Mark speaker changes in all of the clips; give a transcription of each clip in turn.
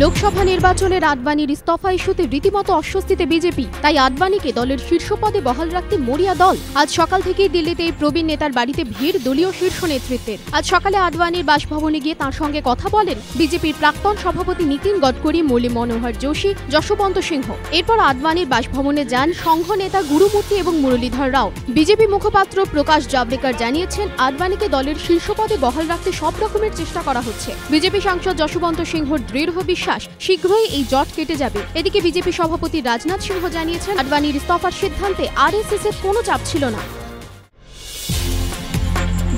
Speaker 1: লোকসভা নির্বাচনের আডবাণীর ইস্তফা ইস্যুতে রীতিমতো অস্বস্তিতে বিজেপি, তাই আডবাণীকে দলের শীর্ষ পদে বহাল রাখতে মরিয়া দল। আজ সকাল থেকেই দিল্লিতে এই প্রবীণ নেতার বাড়িতে ভিড় দলীয় শীর্ষ নেতৃত্বের। আজ সকালে আডবাণীর বাসভবনে গিয়ে তাঁর সঙ্গে কথা বলেন বিজেপির প্রাক্তন সভাপতি নীতিন গডকরি, মুরলী মনোহর যোশী, যশবন্ত সিংহ। এরপর আডবাণীর বাসভবনে যান সংঘ নেতা গুরুমূর্তি এবং মুরলীধর রাও। বিজেপি মুখপাত্র প্রকাশ জাভড়েকর জানিয়েছেন, আডবাণীকে দলের শীর্ষ পদে বহাল রাখতে সব রকমের চেষ্টা করা হচ্ছে। বিজেপি সাংসদ যশবন্ত সিংহর দৃঢ় বিশ্বাস শীঘ্রই এই জট কেটে যাবে। এদিকে বিজেপি সভাপতি রাজনাথ সিংহ জানিয়েছেন, আডবাণীর ইস্তফার সিদ্ধান্তে আরএসএস এর কোনো চাপ ছিল না।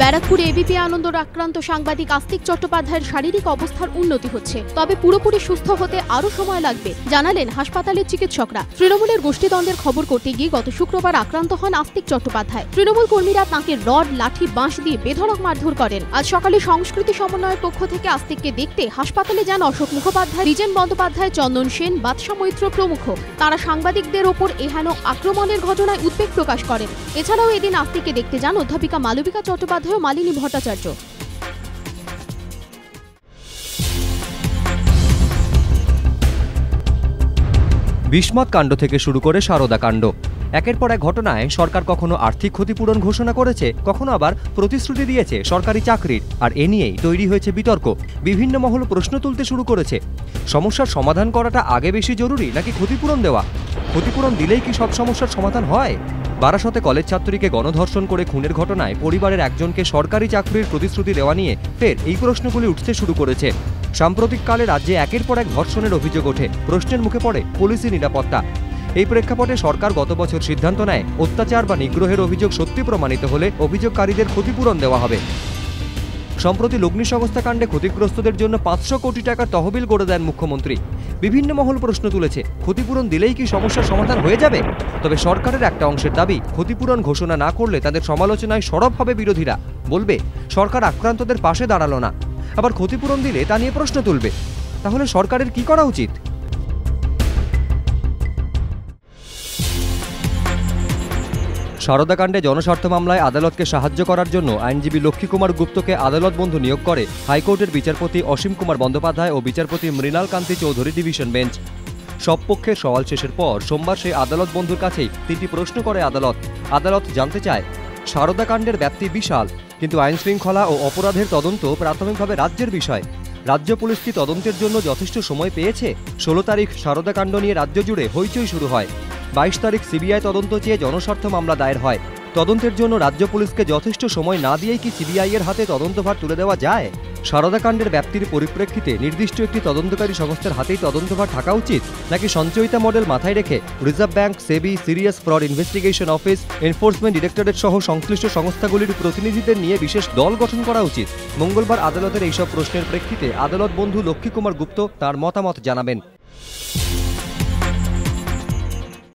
Speaker 1: ব্যারাকপুরে এবিপি আনন্দর আক্রান্ত সাংবাদিক আস্তিক চট্টোপাধ্যায়ের শারীরিক অবস্থার উন্নতি হচ্ছে, তবে পুরোপুরি সুস্থ হতে আরও সময় লাগবে, জানালেন হাসপাতালের চিকিৎসকরা। তৃণমূলের গোষ্ঠীদ্বন্দ্বের খবর করতে গিয়ে গত শুক্রবার আক্রান্ত হন আস্তিক চট্টোপাধ্যায়। তৃণমূল কর্মীরা তাঁকে রড, লাঠি, বাঁশ দিয়ে বেধড়ক মারধর করেন। আজ সকালে সংস্কৃতি সমন্বয়ের পক্ষ থেকে আস্তিককে দেখতে হাসপাতালে যান অশোক মুখোপাধ্যায়, দ্বিজেন বন্দ্যোপাধ্যায়, চন্দন সেন, বাদশা মৈত্র প্রমুখ। তাঁরা সাংবাদিকদের ওপর এহেন আক্রমণের ঘটনায় উদ্বেগ প্রকাশ করেন। এছাড়াও এদিন আস্তিককে দেখতে যান অধ্যাপিকা মালবিকা চট্টোপাধ্যায়, মালিনী ভট্টাচার্য।
Speaker 2: বিস্মত কাণ্ড থেকে শুরু করে সারদা কাণ্ড, একের পর এক ঘটনায় সরকার কখনো আর্থিক ক্ষতিপূরণ ঘোষণা করেছে, কখনো আবার প্রতিশ্রুতি দিয়েছে সরকারি চাকরির। আর এ নিয়েই তৈরি হয়েছে বিতর্ক। বিভিন্ন মহল প্রশ্ন তুলতে শুরু করেছে, সমস্যার সমাধান করাটা আগে বেশি জরুরি নাকি ক্ষতিপূরণ দেওয়া? ক্ষতিপূরণ দিলেই কি সব সমস্যার সমাধান হয়? বারাসতে কলেজ ছাত্রীকে গণধর্ষণ করে খুনের ঘটনায় পরিবারের একজনকে সরকারি চাকরির প্রতিশ্রুতি দেওয়া নিয়ে ফের এই প্রশ্নগুলি উঠতে শুরু করেছে। সাম্প্রতিককালে রাজ্যে একের পর এক ধর্ষণের অভিযোগ ওঠে, প্রশ্নের মুখে পড়ে পুলিশি নিরাপত্তা। এই প্রেক্ষাপটে সরকার গত বছর সিদ্ধান্ত নেয়, অত্যাচার বা নিগ্রহের অভিযোগ সত্যি প্রমাণিত হলে অভিযোগকারীদের ক্ষতিপূরণ দেওয়া হবে। সম্প্রতি লগ্নি সংস্থা কাণ্ডে ক্ষতিগ্রস্তদের জন্য 500 কোটি টাকার তহবিল গড়ে দেন মুখ্যমন্ত্রী। বিভিন্ন মহল প্রশ্ন তুলেছে, ক্ষতিপূরণ দিলেই কি সমস্যার সমাধান হয়ে যাবে? তবে সরকারের একটা অংশের দাবি, ক্ষতিপূরণ ঘোষণা না করলে তাদের সমালোচনায় সরব হবে বিরোধীরা, বলবে সরকার আক্রান্তদের পাশে দাঁড়ালো না। আবার ক্ষতিপূরণ দিলে তা নিয়ে প্রশ্ন তুলবে। তাহলে সরকারের কি করা উচিত? সারদা কাণ্ডে জনস্বার্থ মামলায় আদালতকে সাহায্য করার জন্য আইনজীবী লক্ষ্মী কুমার গুপ্তকে আদালত বন্ধু নিয়োগ করে হাইকোর্টের বিচারপতি অসীম কুমার বন্দ্যোপাধ্যায় ও বিচারপতি মৃণাল কান্তি চৌধুরী ডিভিশন বেঞ্চ। সব পক্ষের সওয়াল শেষের পর সোমবার সেই আদালত বন্ধুর কাছেই 3টি প্রশ্ন করে আদালত জানতে চায়, সারদা কাণ্ডের ব্যাপ্তি বিশাল, কিন্তু আইন শৃঙ্খলা ও অপরাধের তদন্ত প্রাথমিকভাবে রাজ্যের বিষয়। রাজ্য পুলিশ কি তদন্তের জন্য যথেষ্ট সময় পেয়েছে? 16 তারিখ সারদা কাণ্ড নিয়ে রাজ্য জুড়ে হইচই শুরু হয়। 22 তারিখ সিবিআই তদন্ত চেয়ে জনস্বার্থ মামলা দায়ের হয়। তদন্তের জন্য রাজ্য পুলিশকে যথেষ্ট সময় না দিয়েই কি সিবিআই এর হাতে তদন্তভার তুলে দেওয়া যায়? সারদা কাণ্ডের ব্যাপ্তির পরিপ্রেক্ষিতে নির্দিষ্ট একটি তদন্তকারী সংস্থার হাতেই তদন্তভার থাকা উচিত, নাকি সঞ্চয়িতা মডেল মাথায় রেখে reserve bank, SEBI, serious fraud investigation office, enforcement directorate সহ সংশ্লিষ্ট সংস্থাগুলির প্রতিনিধিদের নিয়ে বিশেষ দল গঠন করা উচিত? মঙ্গলবার আদালতের এইসব প্রশ্নের প্রেক্ষিতে আদালত বন্ধু লক্ষ্মী কুমার গুপ্ত তাঁর মতামত জানাবেন।